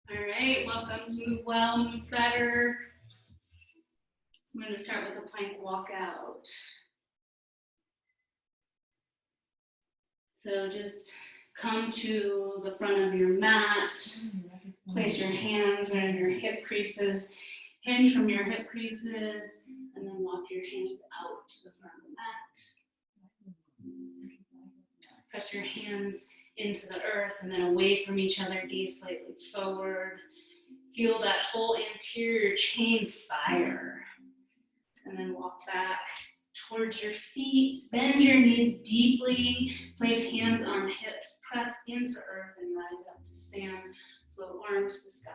All right, welcome to Move Well, Move Better. I'm going to start with a plank walkout. So just come to the front of your mat, place your hands around your hip creases, hinge from your hip creases, and then walk your hands out to the front of the mat. Press your hands into the earth and then away from each other, gaze slightly forward. Feel that whole anterior chain fire. And then walk back towards your feet. Bend your knees deeply. Place hands on hips. Press into earth and rise up to stand. Float arms to sky.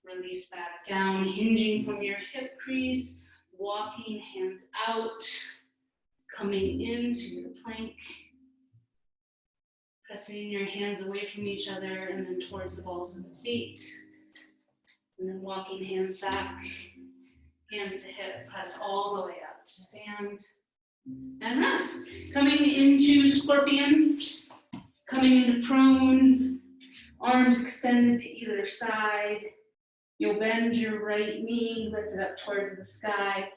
Release back down, hinging from your hip crease. Walking hands out. Coming into your plank. Pressing your hands away from each other and then towards the balls of the feet. And then walking hands back, hands to hip, press all the way up to stand and rest. Coming into scorpion, coming into prone, arms extended to either side. You'll bend your right knee, lift it up towards the sky,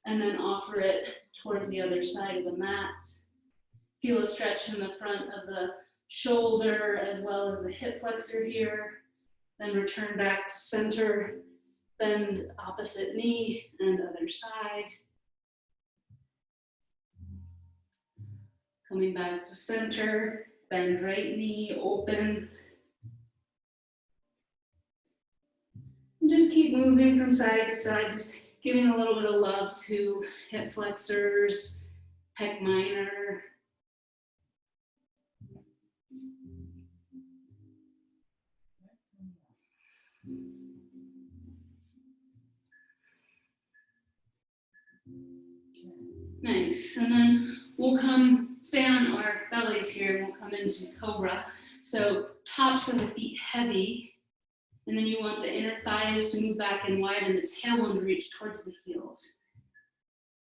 and then offer it towards the other side of the mat. Feel a stretch in the front of the shoulder as well as the hip flexor here. Then return back to center, bend opposite knee and other side. Coming back to center, bend right knee, open. And just keep moving from side to side, just giving a little bit of love to hip flexors, pec minor. Nice, and then we'll stay on our bellies here, and we'll come into cobra. So tops of the feet heavy, and then you want the inner thighs to move back and widen, the tailbone to reach towards the heels.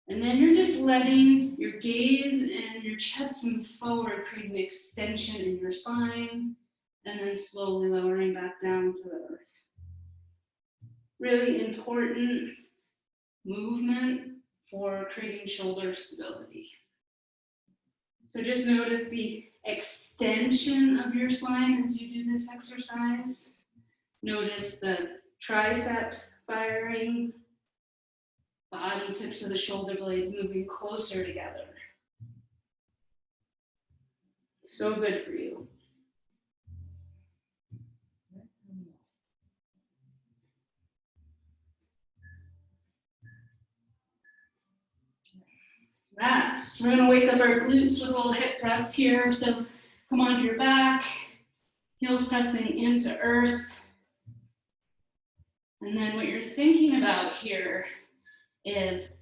And then you're just letting your gaze and your chest move forward, creating an extension in your spine, and then slowly lowering back down to the earth. Really important movement for creating shoulder stability. So just notice the extension of your spine as you do this exercise. Notice the triceps firing, bottom tips of the shoulder blades moving closer together. So good for you. Rest. We're going to wake up our glutes with a little hip thrust here. So come onto your back, heels pressing into earth. And then what you're thinking about here is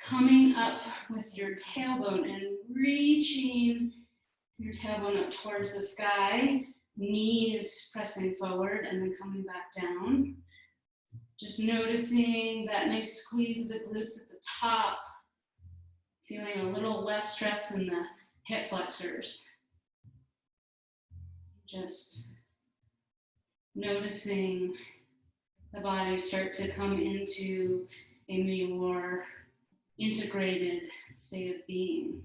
coming up with your tailbone and reaching your tailbone up towards the sky, knees pressing forward and then coming back down. Just noticing that nice squeeze of the glutes at the top. Feeling a little less stress in the hip flexors. Just noticing the body start to come into a more integrated state of being.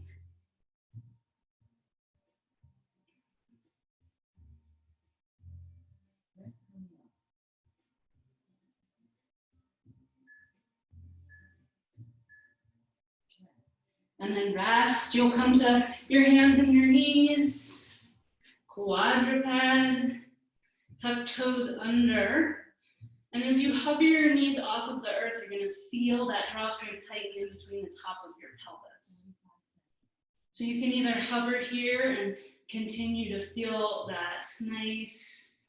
And then rest, you'll come to your hands and your knees, quadruped, tuck toes under. And as you hover your knees off of the earth, you're going to feel that drawstring tighten in between the top of your pelvis. So you can either hover here and continue to feel that nice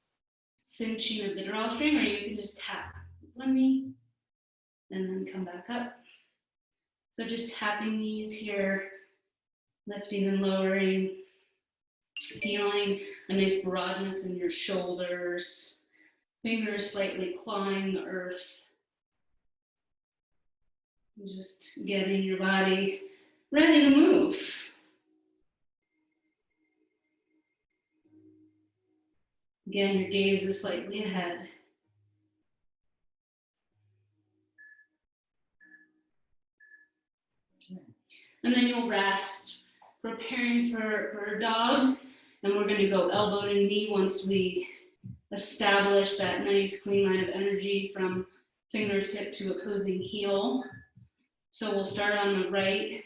cinching of the drawstring, or you can just tap one knee and then come back up. So just tapping these here, lifting and lowering, feeling a nice broadness in your shoulders, fingers slightly clawing the earth. Just getting your body ready to move. Again, your gaze is slightly ahead. And then you'll rest, preparing for bird dog. And we're gonna go elbow to knee once we establish that nice clean line of energy from fingertip to opposing heel. So we'll start on the right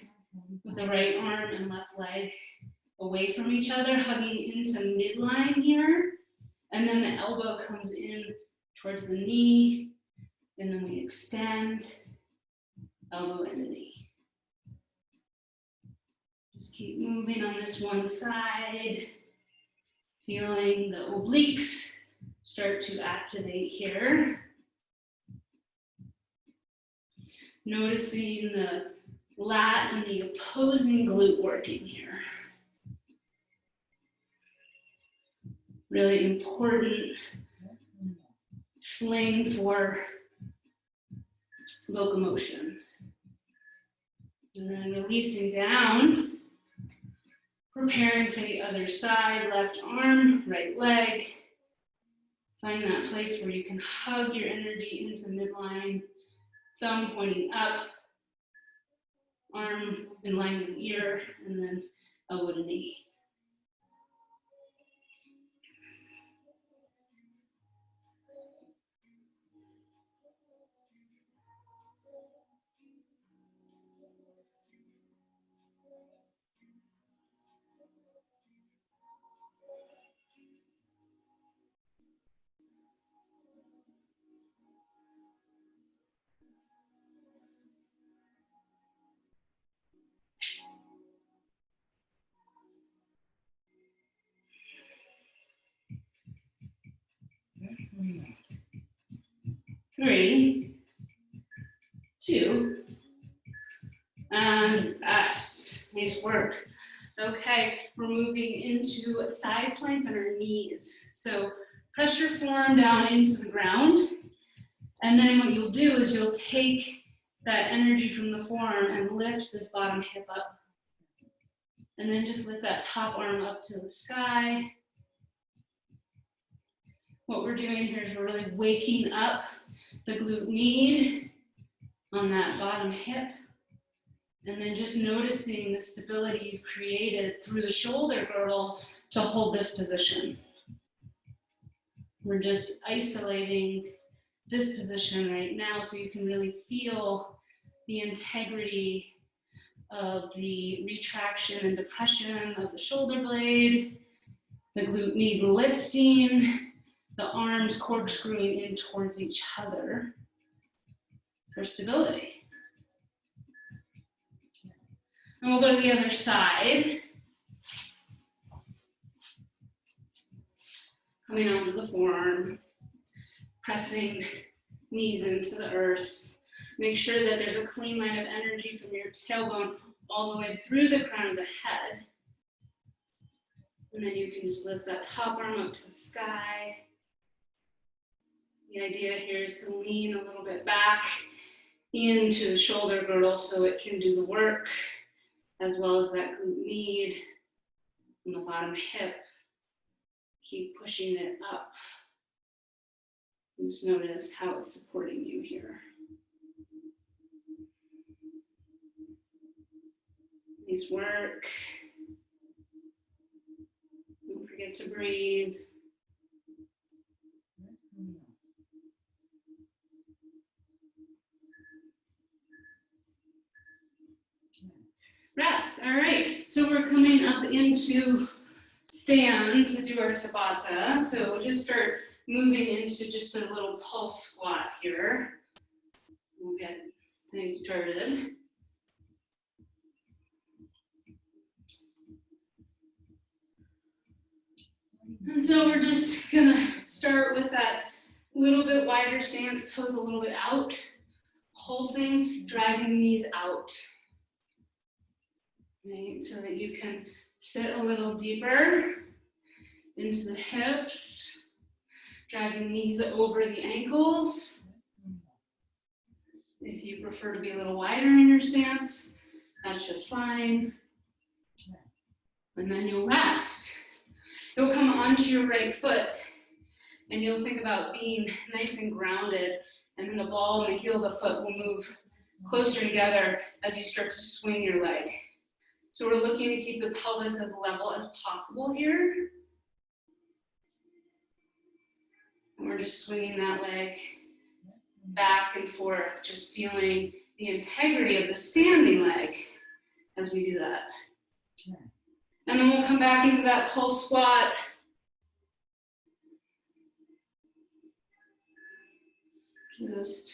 with the right arm and left leg away from each other, hugging into midline here. And then the elbow comes in towards the knee, and then we extend, elbow into knee. Just keep moving on this one side, feeling the obliques start to activate here. Noticing the lat and the opposing glute working here. Really important sling for locomotion. And then releasing down, preparing for the other side, left arm, right leg. Find that place where you can hug your energy into midline, thumb pointing up, arm in line with ear, and then elbow to knee. Three, two, and rest. Nice work. Okay, we're moving into a side plank on our knees. So press your forearm down into the ground. And then what you'll do is you'll take that energy from the forearm and lift this bottom hip up. And then just lift that top arm up to the sky. What we're doing here is we're really waking up the glute med on that bottom hip. And then just noticing the stability you've created through the shoulder girdle to hold this position. We're just isolating this position right now so you can really feel the integrity of the retraction and depression of the shoulder blade, the glute med lifting, the arms corkscrewing in towards each other for stability. And we'll go to the other side. Coming onto the forearm, pressing knees into the earth. Make sure that there's a clean line of energy from your tailbone all the way through the crown of the head. And then you can just lift that top arm up to the sky. The idea here is to lean a little bit back into the shoulder girdle so it can do the work, as well as that glute med and the bottom hip. Keep pushing it up. Just notice how it's supporting you here. Nice work. Don't forget to breathe. Rest. All right, so we're coming up into stand to do our Tabata. So we'll just start moving into just a little pulse squat here. We'll get things started. And so we're just gonna start with that little bit wider stance, toes a little bit out, pulsing, dragging knees out. Right, so that you can sit a little deeper into the hips, driving knees over the ankles. If you prefer to be a little wider in your stance, that's just fine. And then you'll rest. You'll come onto your right foot and you'll think about being nice and grounded, and then the ball and the heel of the foot will move closer together as you start to swing your leg. So we're looking to keep the pelvis as level as possible here. And we're just swinging that leg back and forth, just feeling the integrity of the standing leg as we do that. And then we'll come back into that pulse squat. Just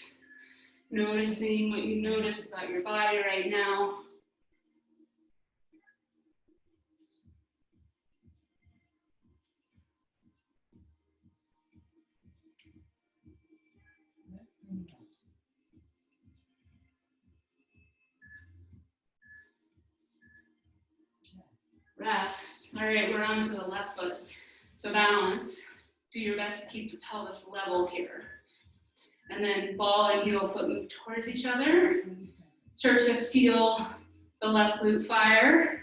noticing what you notice about your body right now. Rest. All right, we're on to the left foot. So balance. Do your best to keep the pelvis level here. And then ball and heel foot move towards each other. Start to feel the left glute fire.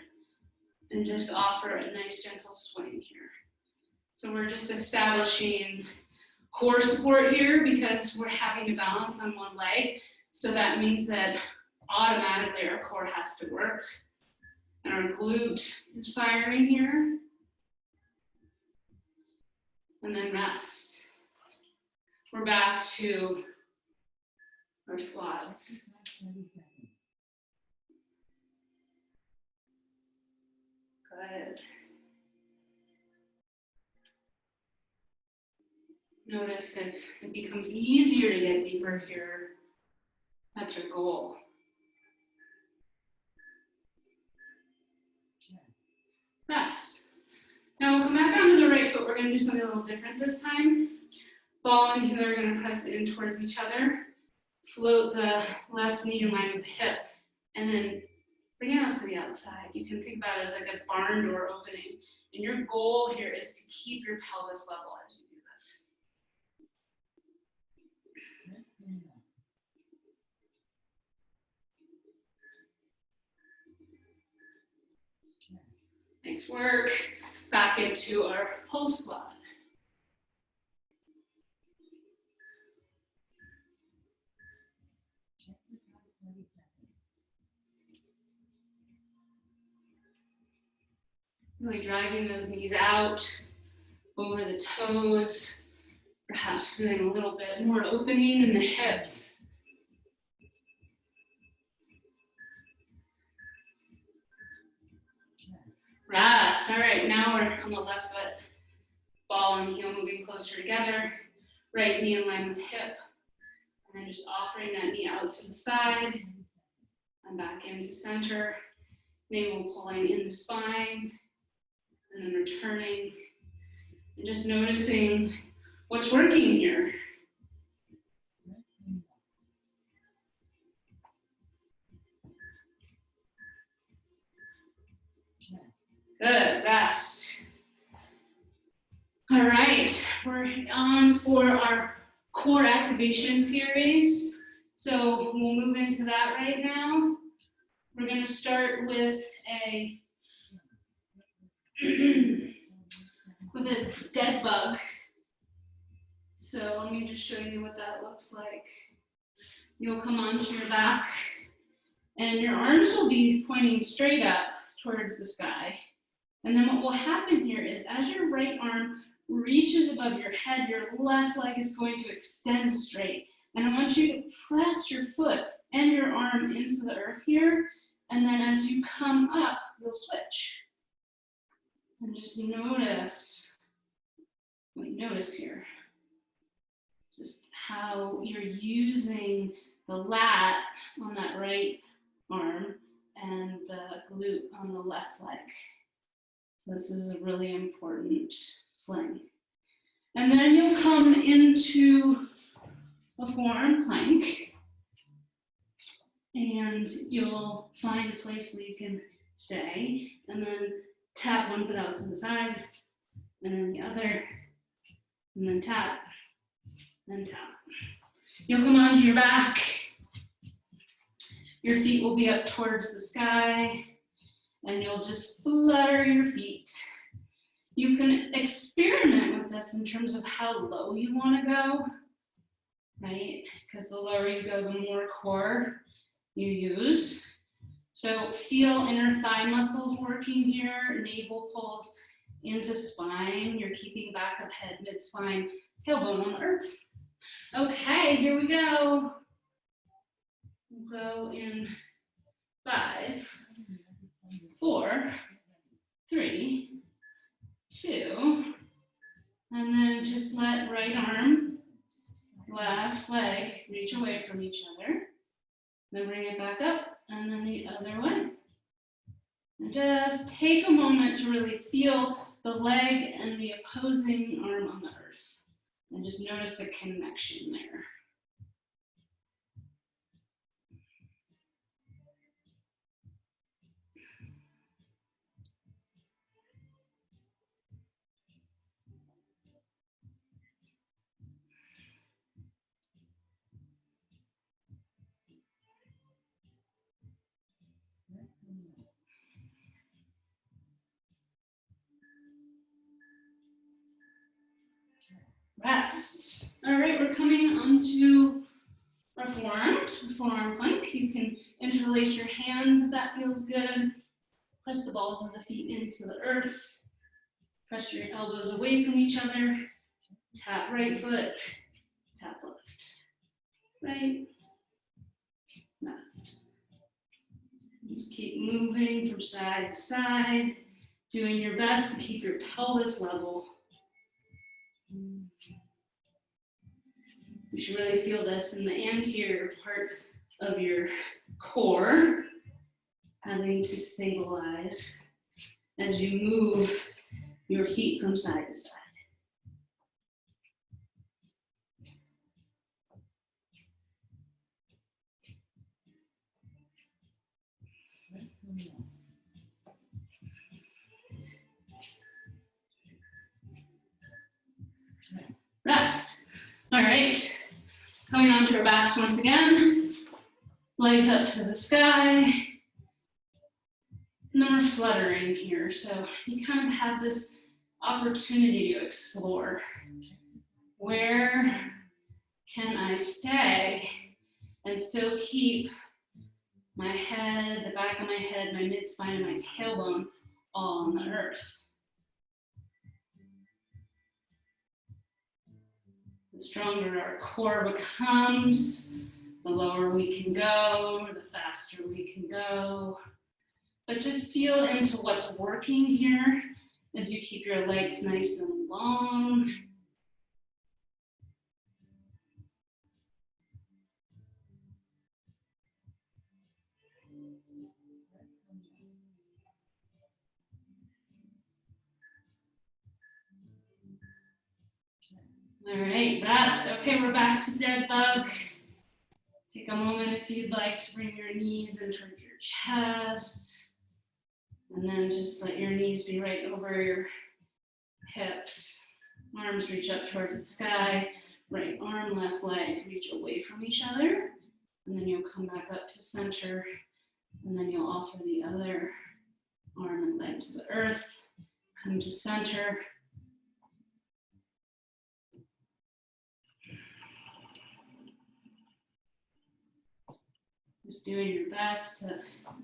And just offer a nice gentle swing here. So we're just establishing core support here because we're having to balance on one leg. So that means that automatically our core has to work. And our glute is firing here. And then rest. We're back to our squats. Good. Notice if it becomes easier to get deeper here. That's your goal. Rest. Now we'll come back onto the right foot. We're going to do something a little different this time. Ball and heel are going to press in towards each other. Float the left knee in line with the hip. And then bring it out to the outside. You can think about it as like a barn door opening. And your goal here is to keep your pelvis level as you do this. Nice work. Back into our pulse squat. Really driving those knees out over the toes, perhaps feeling a little bit more opening in the hips. Rest. All right, now we're on the left foot. Ball and heel moving closer together. Right knee in line with hip. And then just offering that knee out to the side. And back into center. Navel pulling in the spine. And then returning. And just noticing what's working here. Good, rest. All right, we're on for our core activation series. So we'll move into that right now. We're gonna start with a dead bug. So let me just show you what that looks like. You'll come onto your back and your arms will be pointing straight up towards the sky. And then what will happen here is as your right arm reaches above your head, your left leg is going to extend straight. And I want you to press your foot and your arm into the earth here. And then as you come up, you'll switch. And just notice what you notice here. Just how you're using the lat on that right arm and the glute on the left leg. This is a really important sling. And then you'll come into a forearm plank. And you'll find a place where you can stay. And then tap one foot out to the side. And then the other. And then tap. And tap. You'll come onto your back. Your feet will be up towards the sky. And you'll just flutter your feet. You can experiment with this in terms of how low you want to go, right? Because the lower you go, the more core you use. So feel inner thigh muscles working here, navel pulls into spine. You're keeping back of head, mid-spine, tailbone on the earth. Okay, here we go. We'll go in 5, 4, 3, 2, and then just let right arm, left leg reach away from each other. Then bring it back up, and then the other way. And just take a moment to really feel the leg and the opposing arm on the earth. And just notice the connection there. Rest. All right, we're coming onto our forearms, forearm plank. You can interlace your hands if that feels good. Press the balls of the feet into the earth. Press your elbows away from each other. Tap right foot, tap left. Right, left. Just keep moving from side to side, doing your best to keep your pelvis level. You should really feel this in the anterior part of your core, having to stabilize as you move your feet from side to side. Rest. All right. Coming onto our backs once again. Legs up to the sky. And then we're fluttering here. So you kind of have this opportunity to explore. Where can I stay and still keep my head, the back of my head, my mid-spine, and my tailbone all on the earth? The stronger our core becomes, the lower we can go, the faster we can go. But just feel into what's working here as you keep your legs nice and long. All right, rest. Okay, we're back to dead bug. Take a moment if you'd like to bring your knees in towards your chest. And then just let your knees be right over your hips. Arms reach up towards the sky. Right arm, left leg reach away from each other. And then you'll come back up to center. And then you'll offer the other arm and leg to the earth. Come to center. Just doing your best to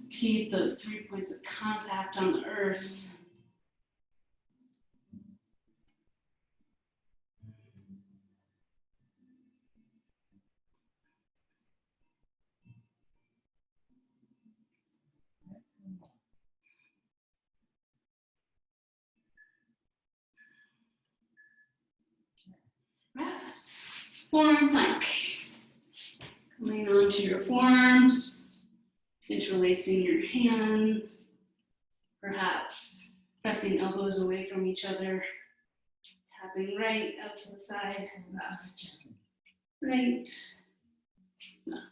keep those 3 points of contact on the earth. Rest. Forearm plank. Coming onto your forearms, interlacing your hands, perhaps pressing elbows away from each other, tapping right out to the side, left, right, left.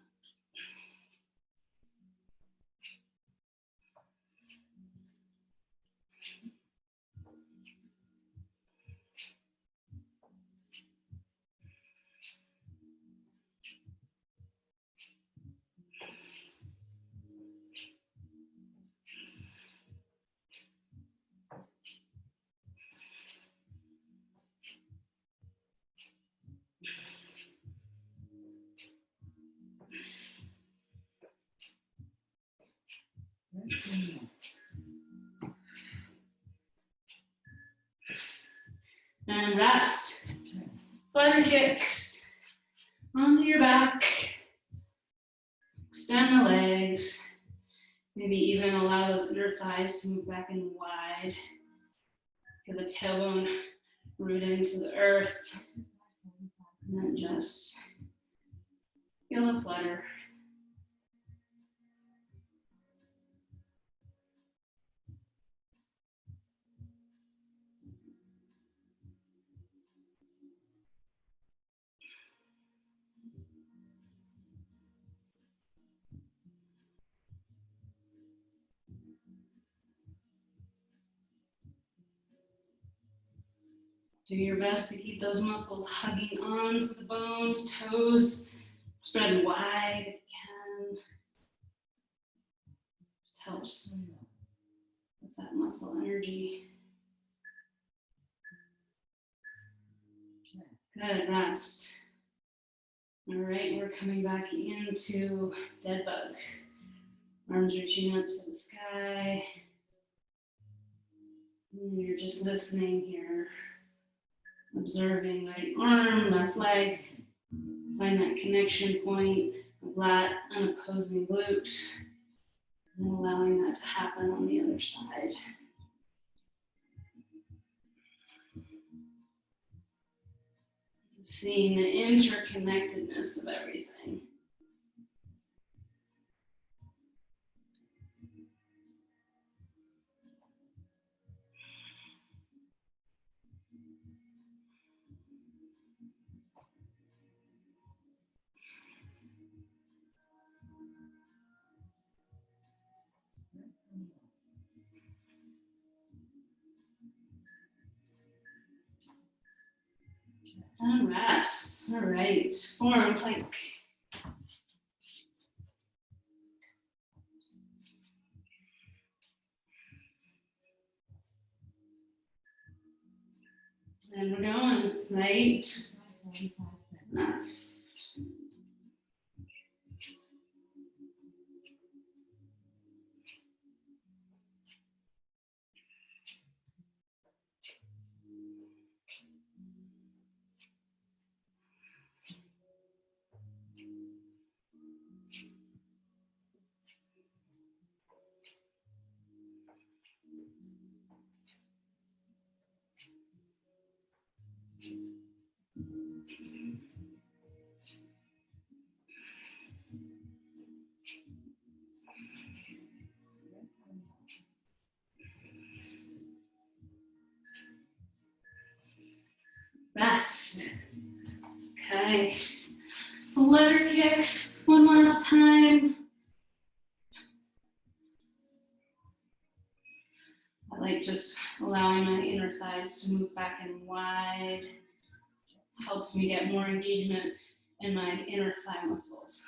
And rest. Flutter kicks onto your back. Extend the legs. Maybe even allow those inner thighs to move back in wide. Feel the tailbone root into the earth. And then just feel a flutter. Do your best to keep those muscles hugging onto the bones, toes spread wide if you can. Just helps with that muscle energy. Good, rest. All right, we're coming back into dead bug. Arms reaching up to the sky. And you're just listening here. Observing right arm, left leg. Find that connection point of that unopposing glute. And allowing that to happen on the other side. Seeing the interconnectedness of everything. And rest. All right, forearm plank. And we're going, right? Enough. Rest. Okay. Flutter kicks one last time. I like just allowing my inner thighs to move back and wide. Helps me get more engagement in my inner thigh muscles.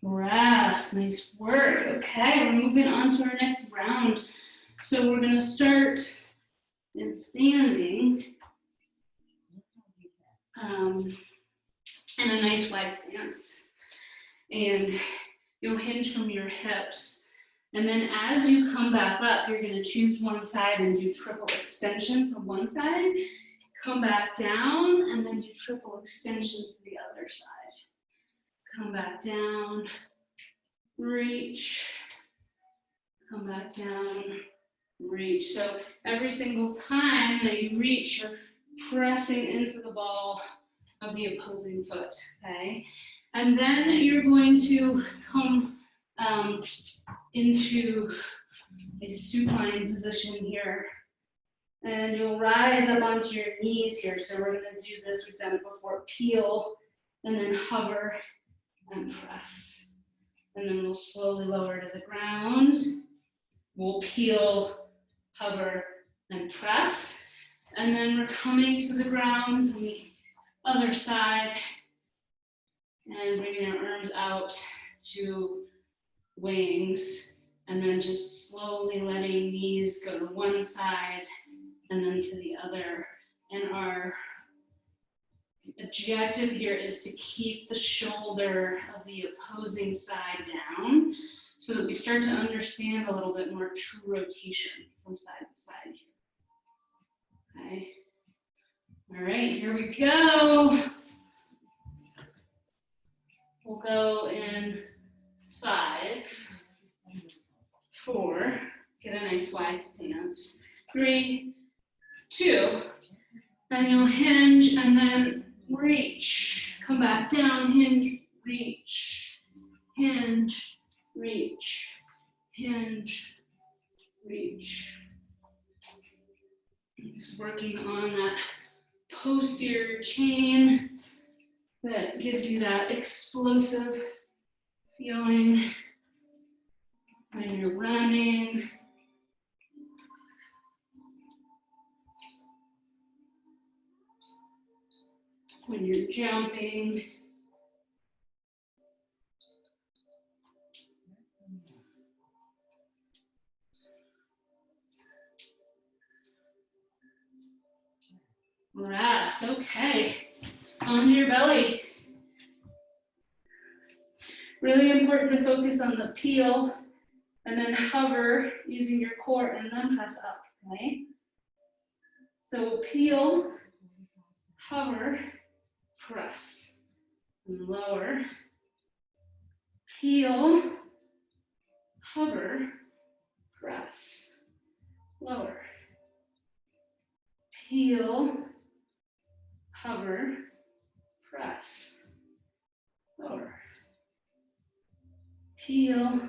Rest, nice work. Okay, we're moving on to our next round. So we're gonna start in standing in a nice wide stance. And you'll hinge from your hips. And then as you come back up, you're gonna choose one side and do triple extension to one side, come back down, and then do triple extensions to the other side. Come back down, reach, come back down, reach. So every single time that you reach, you're pressing into the ball of the opposing foot, okay? And then you're going to come into a supine position here. And you'll rise up onto your knees here. So we're gonna do this, we've done it before. Peel and then hover and press. And then we'll slowly lower to the ground. We'll peel, hover, and press. And then we're coming to the ground on the other side and bringing our arms out to wings. And then just slowly letting knees go to one side and then to the other. And our objective here is to keep the shoulder of the opposing side down so that we start to understand a little bit more true rotation from side to side here. Okay. All right, here we go. We'll go in 5, 4, get a nice wide stance, 3, 2, and you'll hinge and then reach, come back down, hinge, reach, hinge, reach, hinge, reach. Just working on that posterior chain that gives you that explosive feeling when you're running. When you're jumping. Rest, okay. Onto your belly. Really important to focus on the peel and then hover using your core and then press up, okay? So peel, hover, press, and lower. Peel, hover, press, lower. Peel, hover, press, lower. Peel,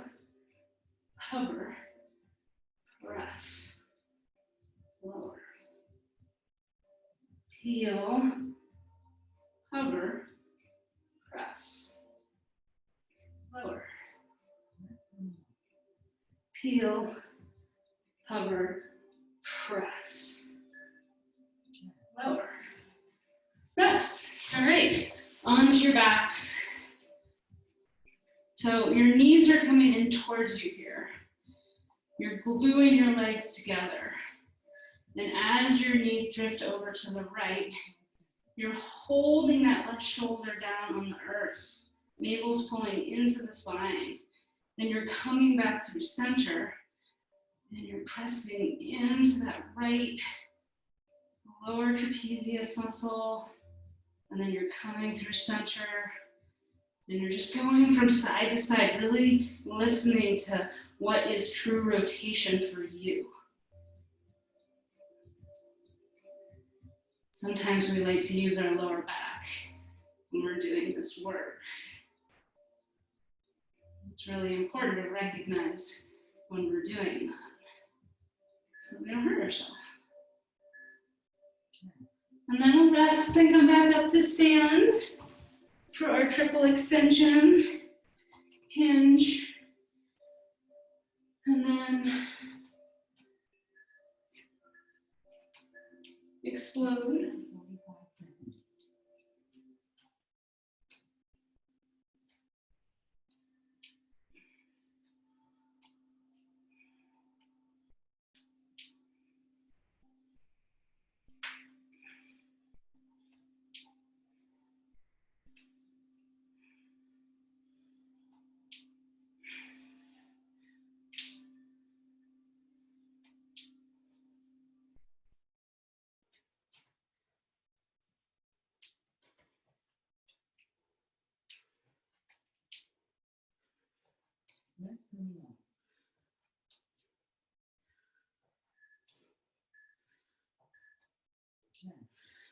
hover, press, lower. Peel, hover, press, lower. Peel, hover, press, lower. Rest. All right, onto your backs. So your knees are coming in towards you here. You're gluing your legs together. And as your knees drift over to the right, you're holding that left shoulder down on the earth. Navel's pulling into the spine. Then you're coming back through center and you're pressing into that right lower trapezius muscle. And then you're coming through center and you're just going from side to side, really listening to what is true rotation for you. Sometimes we like to use our lower back when we're doing this work. It's really important to recognize when we're doing that so we don't hurt ourselves. And then we'll rest and come back up to stand for our triple extension, hinge, and then explode.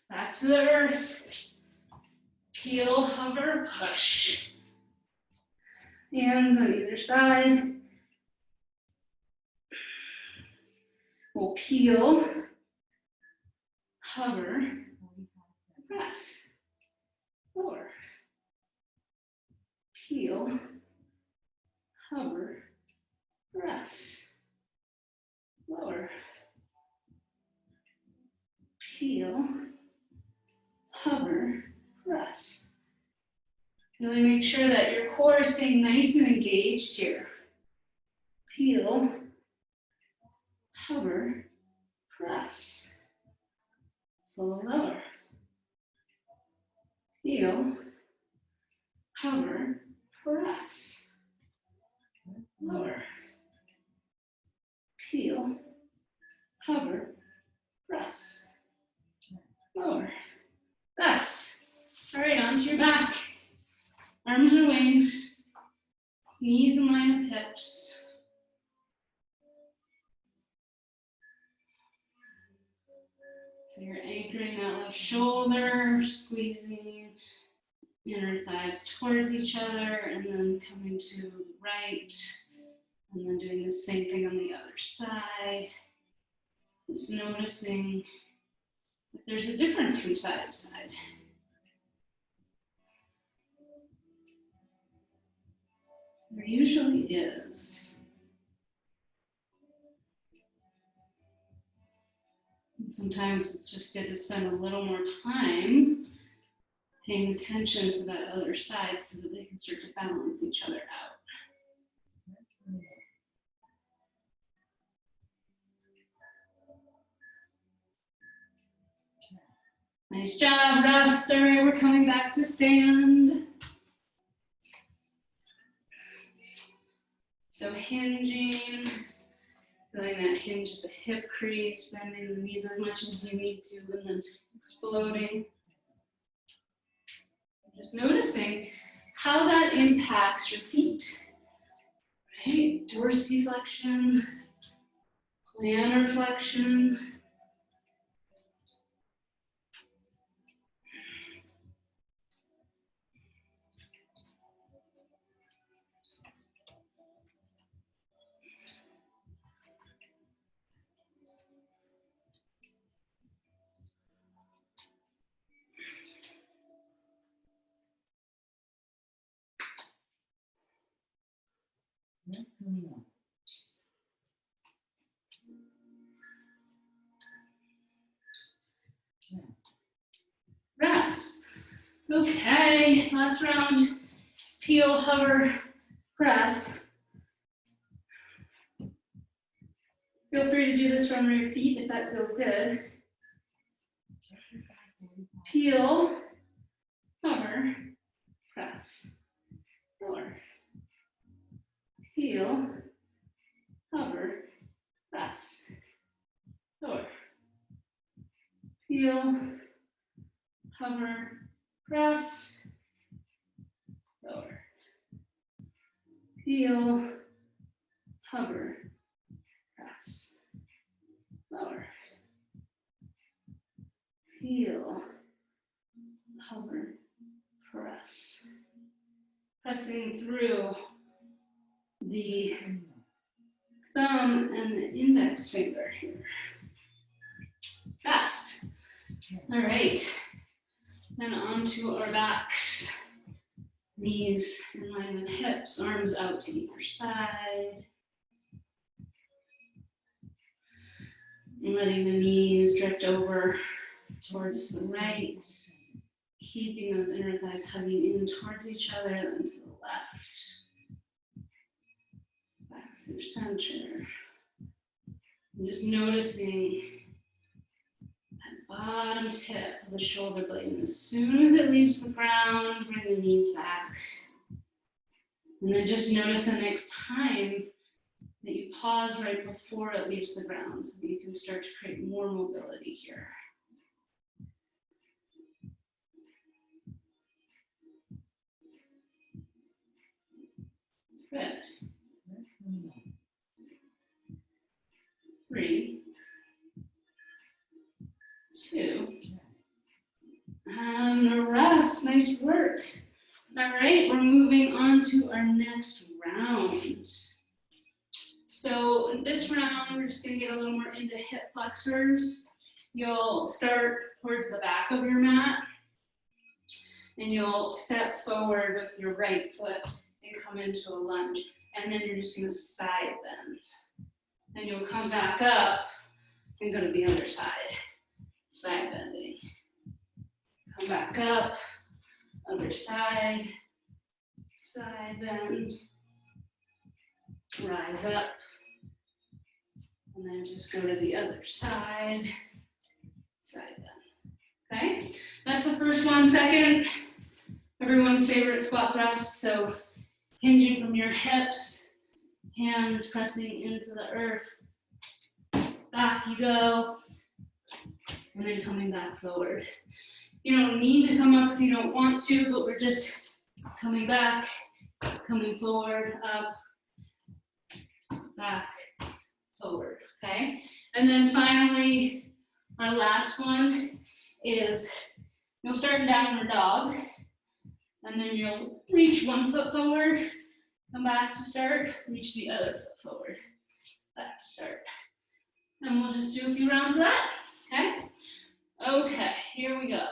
Back to the earth. Peel, hover, push. Hands on either side. We'll peel, hover, press, lower. heel, hover, press, lower, heel, hover, press. Really make sure that your core is staying nice and engaged here. Heel, hover, press, lower, heel, hover, press, lower, heel, hover, press, lower, press. All right, onto your back. Arms or wings, knees in line with hips. So you're anchoring that left shoulder, squeezing inner thighs towards each other, and then coming to the right, and then doing the same thing on the other side. Just noticing if there's a difference from side to side. There usually is. And sometimes it's just good to spend a little more time paying attention to that other side so that they can start to balance each other out. Nice job, Russ. All right, we're coming back to stand. So hinging, feeling that hinge at the hip crease, bending the knees as much as you need to, and then exploding. Just noticing how that impacts your feet. Right? Dorsiflexion, plantar flexion. Rest. Okay, last round. Peel, hover, press. Feel free to do this from your feet if that feels good. Peel, hover, press, lower. Peel, hover, press, lower. Peel, hover, press, lower. Peel, hover, press, lower. Peel, hover, press. Pressing through the thumb and the index finger here. Rest. All right. Then onto our backs. Knees in line with hips, arms out to either side. And letting the knees drift over towards the right. Keeping those inner thighs hugging in towards each other, then to the left. Back through center. And just noticing that bottom tip of the shoulder blade. And as soon as it leaves the ground, bring the knees back. And then just notice the next time that you pause right before it leaves the ground so that you can start to create more mobility here. Good. 3, 2, and rest. Nice work. All right, we're moving on to our next round. So in this round, we're just gonna get a little more into hip flexors. You'll start towards the back of your mat. and you'll step forward with your right foot and come into a lunge. And then you're just gonna side bend. And you'll come back up and go to the other side. Side bending. Come back up, other side, side bend, rise up, and then just go to the other side, side bend. Okay, that's the first 1 second. Everyone's favorite squat thrust. So hinging from your hips, hands pressing into the earth. Back you go, and then coming back forward. You don't need to come up if you don't want to, but we're just coming back, coming forward, up, back, forward, okay? And then finally, our last one is you'll start in downward dog, and then you'll reach 1 foot forward, come back to start, reach the other foot forward, back to start. And we'll just do a few rounds of that, okay? Okay, here we go.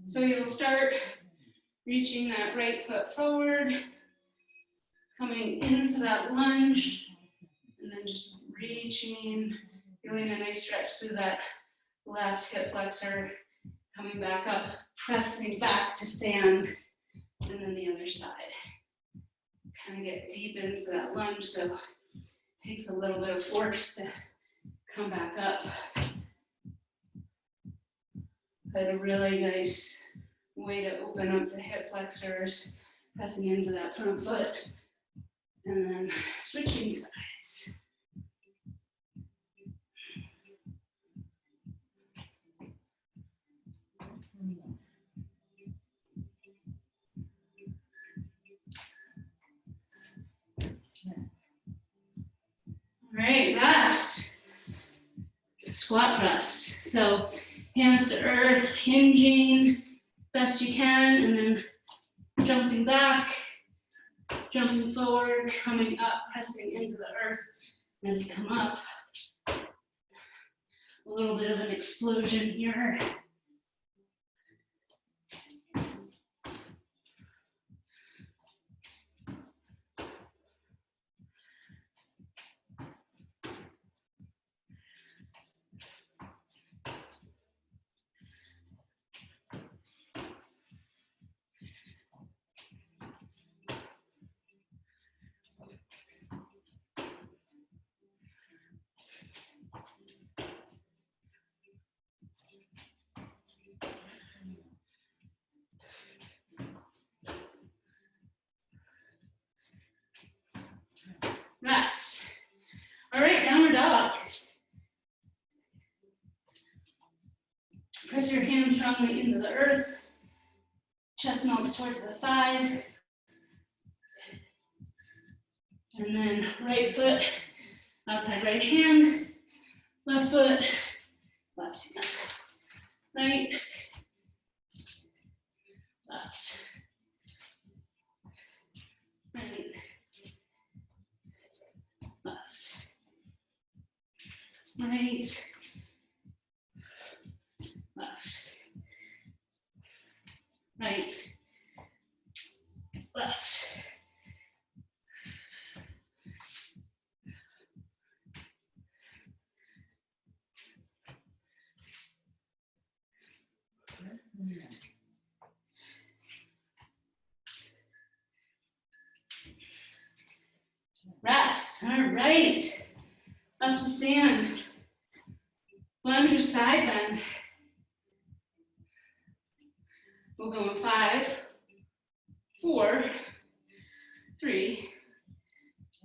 So you'll start reaching that right foot forward, coming into that lunge, and then just reaching, feeling a nice stretch through that left hip flexor, coming back up, pressing back to stand, and then the other side. Kind of get deep into that lunge, so it takes a little bit of force to come back up. But a really nice way to open up the hip flexors, pressing into that front foot, and then switching sides. All right, rest. Squat thrust. So hands to earth, hinging best you can, and then jumping back, jumping forward, coming up, pressing into the earth as you come up. A little bit of an explosion here. Rest. All right, downward dog. Press your hands strongly into the earth. Chest melts towards the thighs. And then right foot, outside right hand, left foot, left hand. Right, left, right, left, right, left, right, left. Rest. All right. Up to stand. Lunge or side bend. We'll go in 5, 4, 3,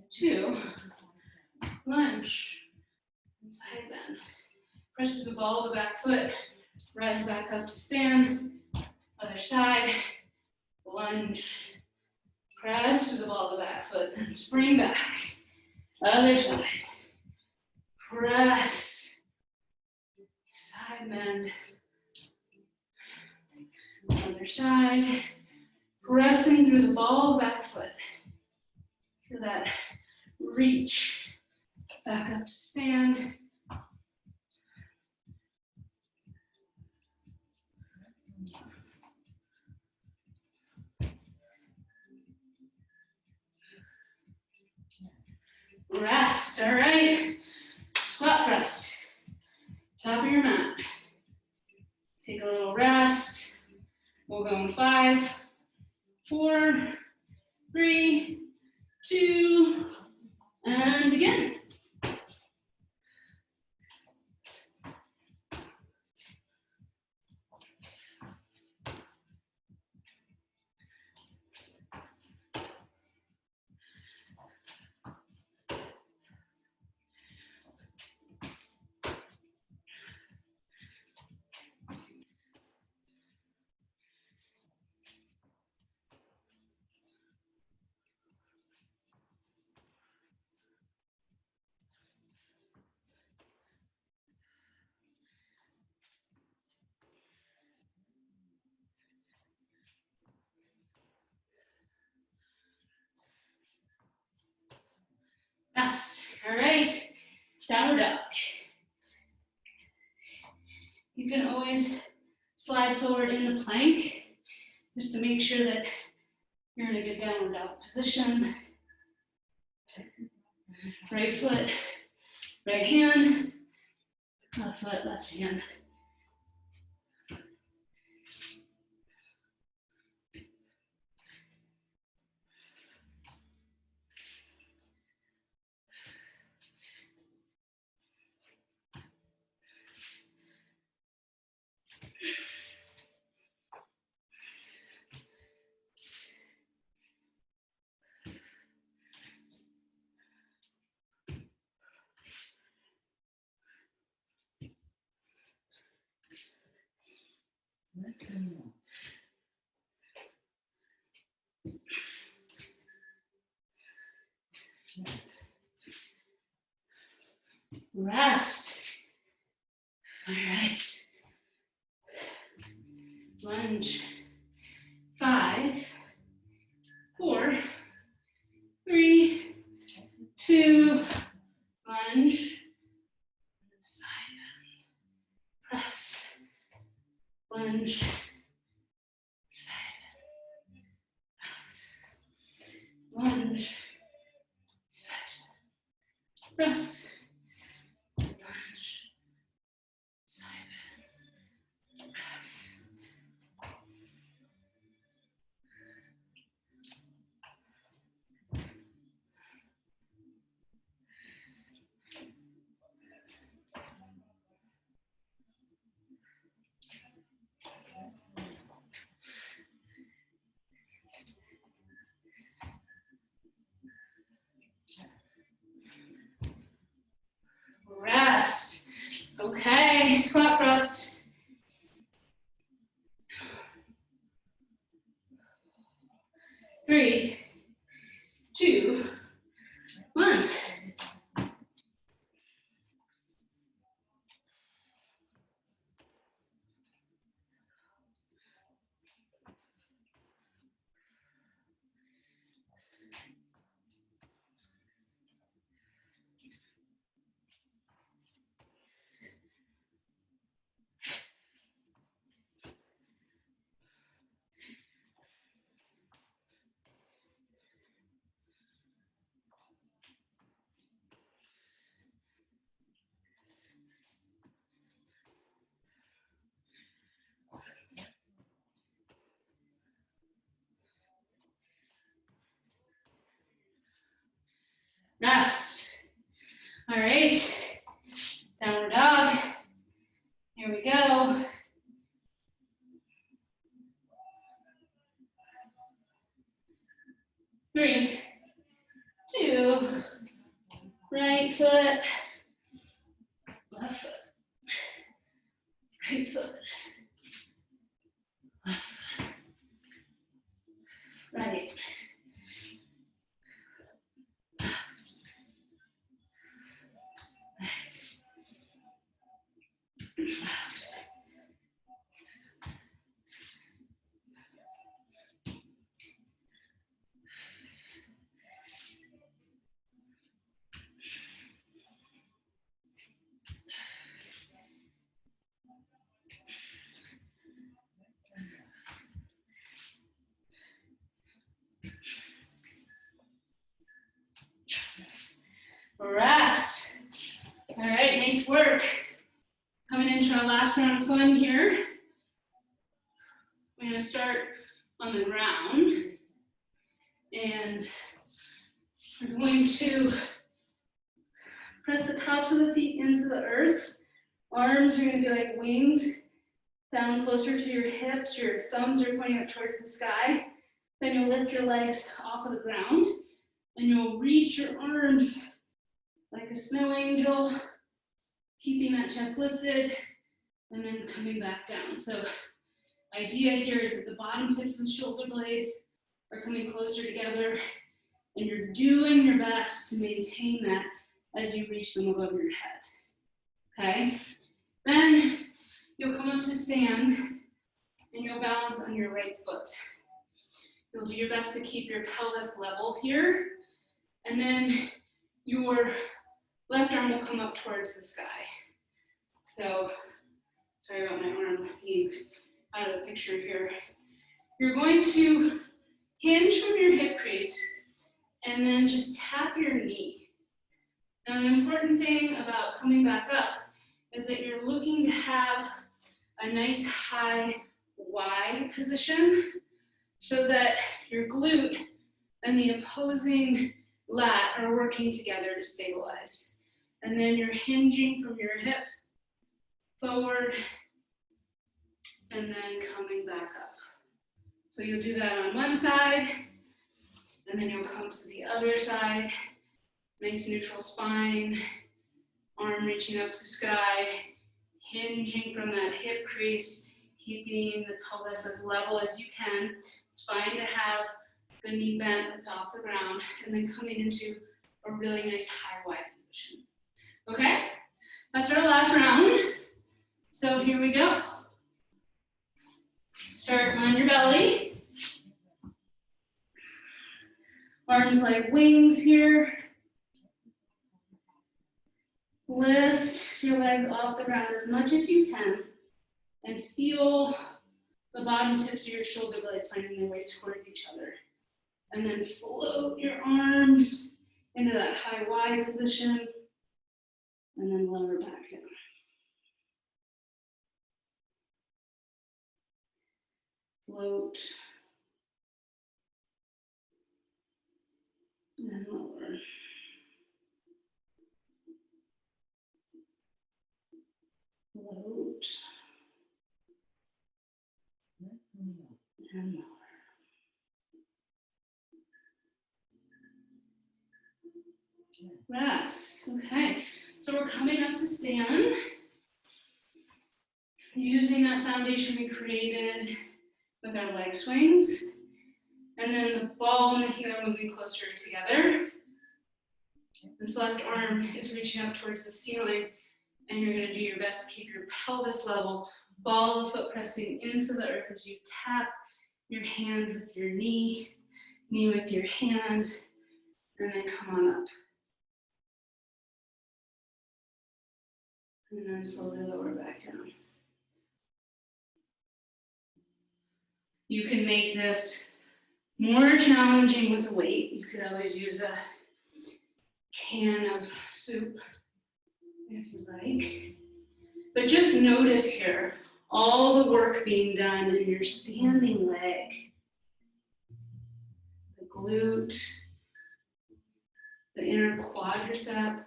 2, lunge, and side bend. Press through the ball of the back foot. Rise back up to stand. Other side. Lunge. Press through the ball of the back foot. Then spring back. Other side. Press. Side bend. Other side. Pressing through the ball of the back foot. Feel that reach. Back up to stand. We'll go in 5, 4, 3, 2, and begin. Yes, all right, downward dog. You can always slide forward into plank just to make sure that you're in a good downward dog position. Right foot, right hand, left foot, left hand. Rest. All right. Lunge. 5, 4, 3, 2, lunge. Side bend. Press. Lunge. Side bend. Press. Lunge. Side bend. Press. Rest. Okay, squat thrust. 3, 2, 1. Rest. All right, downward dog. Here we go. Three, 2, right foot, left foot, right foot, left foot, right. Rest. All right, nice work. Coming into our last round of fun here. We're gonna start on the ground, and we're going to press the tops of the feet into the earth. Arms are going to be like wings, down closer to your hips. Your thumbs are pointing up towards the sky. Then you'll lift your legs off of the ground, and you'll reach your arms like a snow angel, keeping that chest lifted, and then coming back down. So idea here is that the bottom tips of the shoulder blades are coming closer together, and you're doing your best to maintain that as you reach them above your head, okay? Then you'll come up to stand, and you'll balance on your right foot. You'll do your best to keep your pelvis level here, and then your left arm will come up towards the sky. So, sorry about my arm being out of the picture here. You're going to hinge from your hip crease, and then just tap your knee. Now, the important thing about coming back up is that you're looking to have a nice high Y position so that your glute and the opposing lat are working together to stabilize. And then you're hinging from your hip forward and then coming back up. So you'll do that on one side, and then you'll come to the other side. Nice neutral spine, arm reaching up to sky, hinging from that hip crease, keeping the pelvis as level as you can. It's fine to have the knee bent that's off the ground, and then coming into a really nice high Y position. Okay, that's our last round. So here we go. Start on your belly. Arms like wings here. Lift your legs off the ground as much as you can, and feel the bottom tips of your shoulder blades finding their way towards each other. And then float your arms into that high Y position, and then lower back down. Float and lower. Float and lower. Rest. Okay, so we're coming up to stand. Using that foundation we created with our leg swings. And then the ball and the heel are moving closer together. This left arm is reaching up towards the ceiling, and you're gonna do your best to keep your pelvis level, ball of foot pressing into the earth as you tap your hand with your knee, knee with your hand, and then come on up. And then slowly lower back down. You can make this more challenging with a weight. You could always use a can of soup if you like. But just notice here, all the work being done in your standing leg. The glute, the inner quadricep.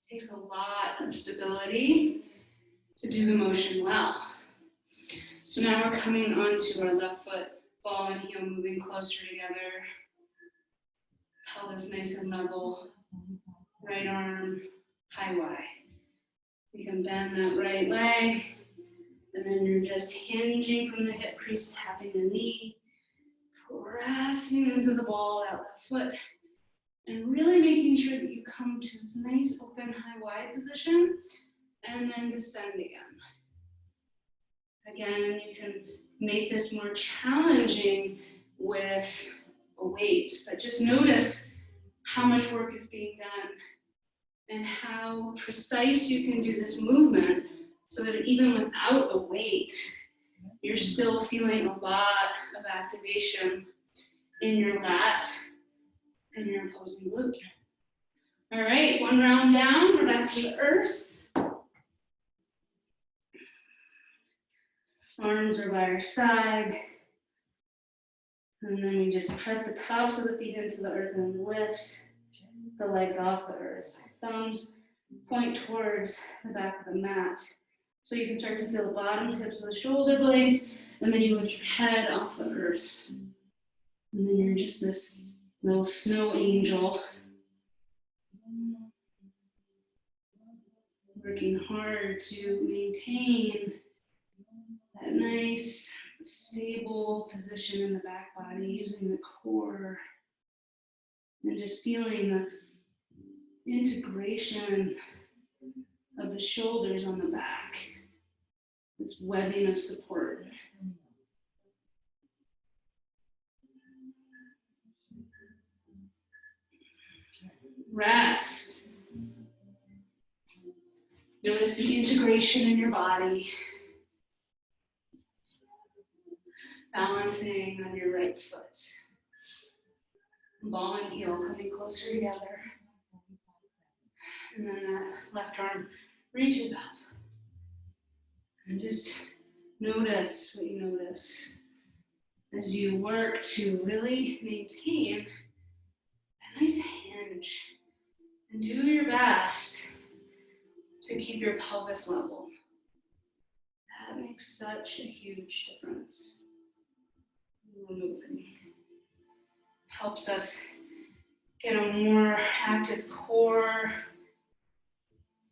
It takes a lot of stability to do the motion well. So now we're coming onto our left foot, ball and heel moving closer together. Pelvis nice and level. Right arm, high Y. You can bend that right leg, and then you're just hinging from the hip crease, tapping the knee, pressing into the ball, that left foot, and really making sure that you come to this nice open high Y position, and then descend again. Again, you can make this more challenging with a weight, but just notice how much work is being done and how precise you can do this movement so that even without a weight, you're still feeling a lot of activation in your lat and your opposing glute. All right, one round down, we're back to the earth. Arms are by our side. And then we just press the tops of the feet into the earth and lift the legs off the earth. Thumbs point towards the back of the mat. So you can start to feel the bottom tips of the shoulder blades, and then you lift your head off the earth. And then you're just this little snow angel. Working hard to maintain that nice, stable position in the back body, using the core, and just feeling the integration of the shoulders on the back, this webbing of support. Rest. Notice the integration in your body. Balancing on your right foot. Ball and heel coming closer together. And then that left arm reaches up. And just notice what you notice as you work to really maintain a nice hinge. And do your best to keep your pelvis level. That makes such a huge difference. Moving. Helps us get a more active core.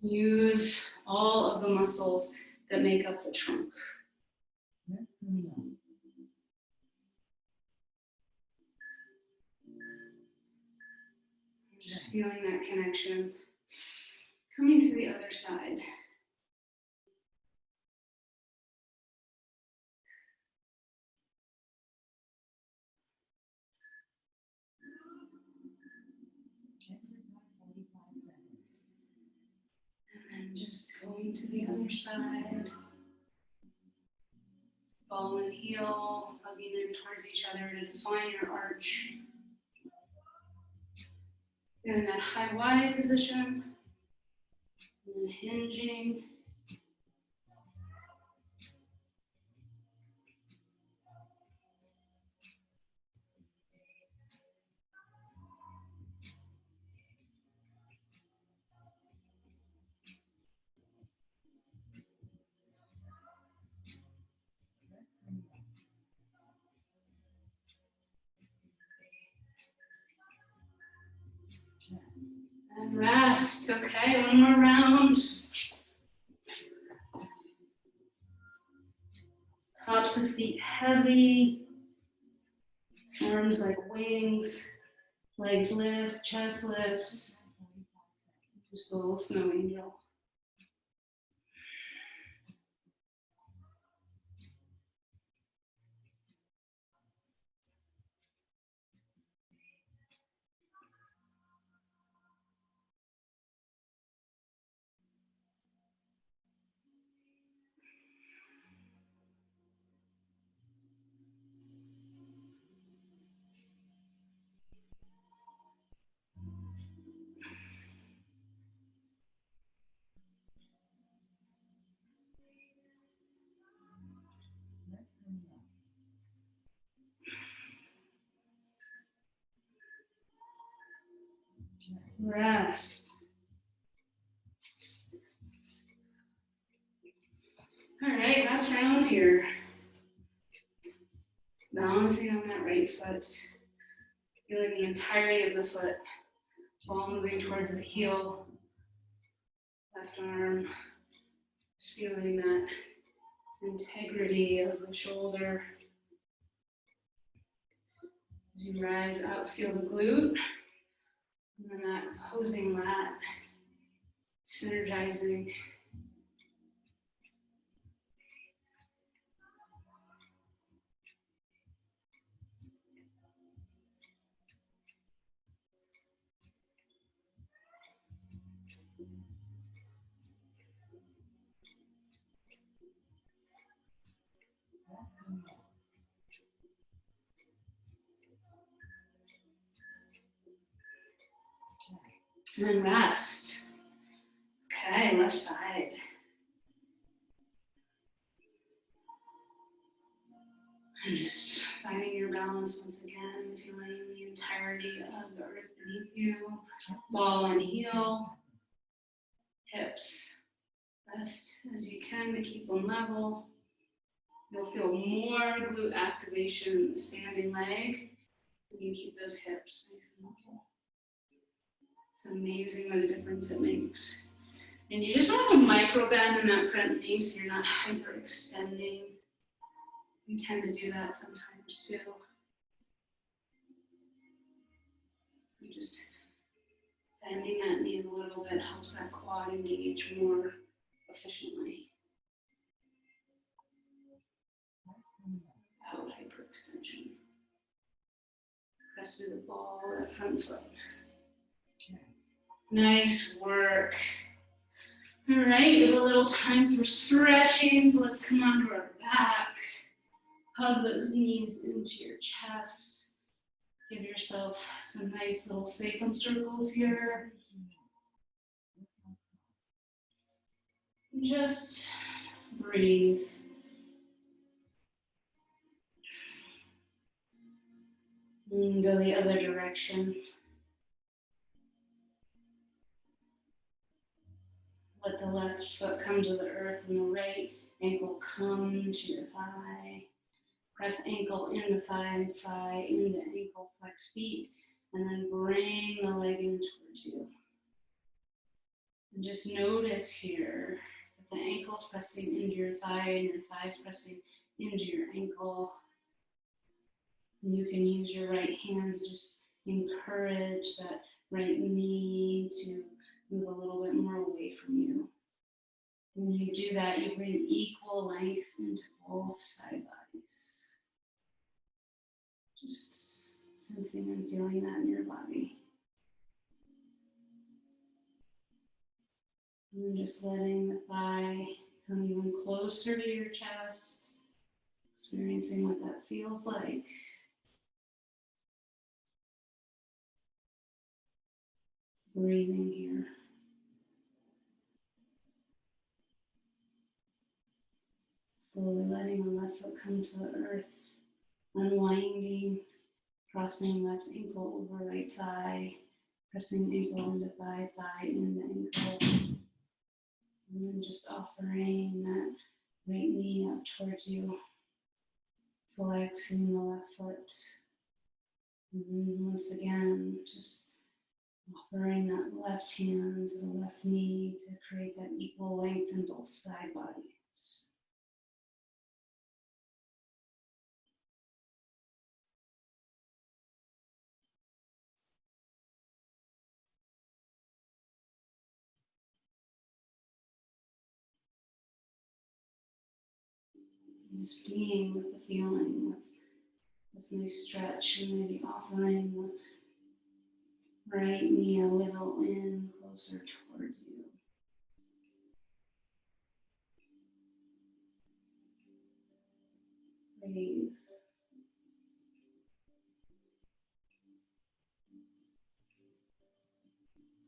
Use all of the muscles that make up the trunk. Just feeling that connection. Coming to the other side. And then just going to the other side. Ball and heel, hugging in towards each other to define your arch. In that high wide position, and then hinging. And rest. Okay, one more round. Tops of feet heavy. Arms like wings. Legs lift, chest lifts. Just a little snow angel. Rest. All right, last round here. Balancing on that right foot. Feeling the entirety of the foot. Ball moving towards the heel. Left arm. Just feeling that integrity of the shoulder. As you rise up, feel the glute. And then that opposing lat. Synergizing. And then rest. Okay, left side. And just finding your balance once again, feeling the entirety of the earth beneath you, ball and heel, hips, best as you can to keep them level. You'll feel more glute activation in the standing leg when you keep those hips nice and level. It's amazing what a difference it makes. And you just want to have a micro bend in that front knee so you're not hyperextending. We tend to do that sometimes too. So just bending that knee a little bit helps that quad engage more efficiently. Out hyperextension. Press through the ball or front foot. Nice work. All right, we have a little time for stretching, so let's come onto our back. Hug those knees into your chest. Give yourself some nice little sacrum circles here. Just breathe. And go the other direction. Let the left foot come to the earth and the right ankle come to your thigh. Press ankle into thigh, thigh into ankle, flex feet, and then bring the leg in towards you. And just notice here that the ankle's pressing into your thigh and your thigh's pressing into your ankle. And you can use your right hand to just encourage that right knee to move a little bit more away from you. When you do that, you bring equal length into both side bodies. Just sensing and feeling that in your body. And just letting the thigh come even closer to your chest, experiencing what that feels like. Breathing here. Slowly letting the left foot come to the earth, unwinding, crossing left ankle over right thigh, pressing ankle into thigh, thigh into ankle. And then just offering that right knee up towards you, flexing the left foot. And then once again, just offering that left hand to the left knee to create that equal length in both side bodies. Just being with the feeling of this nice stretch, and maybe offering the right knee a little in closer towards you. Breathe.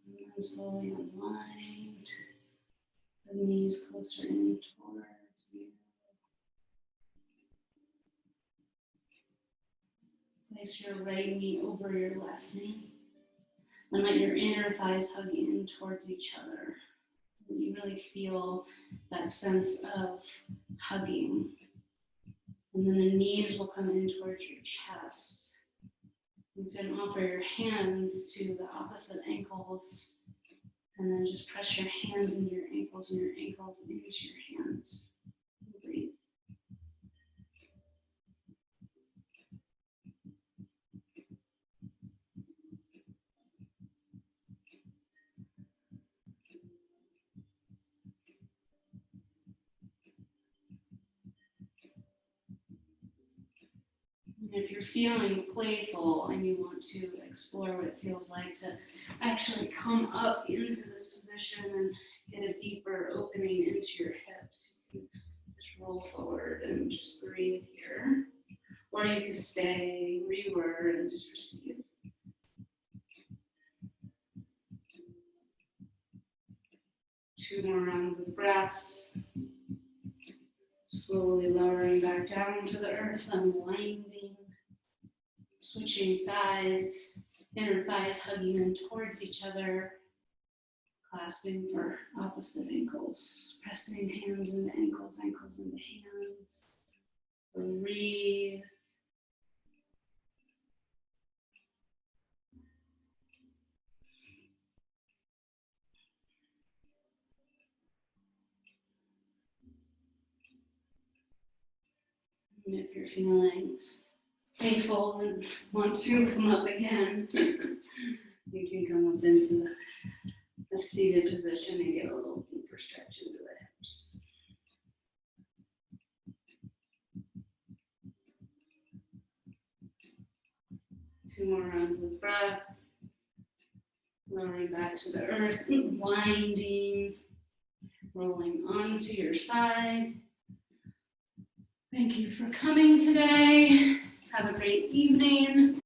And then slowly unwind. The knees closer in towards you. Place your right knee over your left knee. And let your inner thighs hug in towards each other. And you really feel that sense of hugging. And then the knees will come in towards your chest. You can offer your hands to the opposite ankles. And then just press your hands into your ankles and your ankles into your hands. Breathe. And if you're feeling playful and you want to explore what it feels like to actually come up into this position and get a deeper opening into your hips, you can just roll forward and just breathe here. Or you could stay where you were and just receive. Two more rounds of breath. Slowly lowering back down to the earth, unwinding, switching sides, inner thighs hugging in towards each other, clasping for opposite ankles, pressing hands into ankles, ankles into hands. Breathe. And if you're feeling playful and want to come up again, you can come up into the seated position and get a little deeper stretch into the hips. Two more rounds of breath. Lowering back to the earth, winding, rolling onto your side. Thank you for coming today. Have a great evening.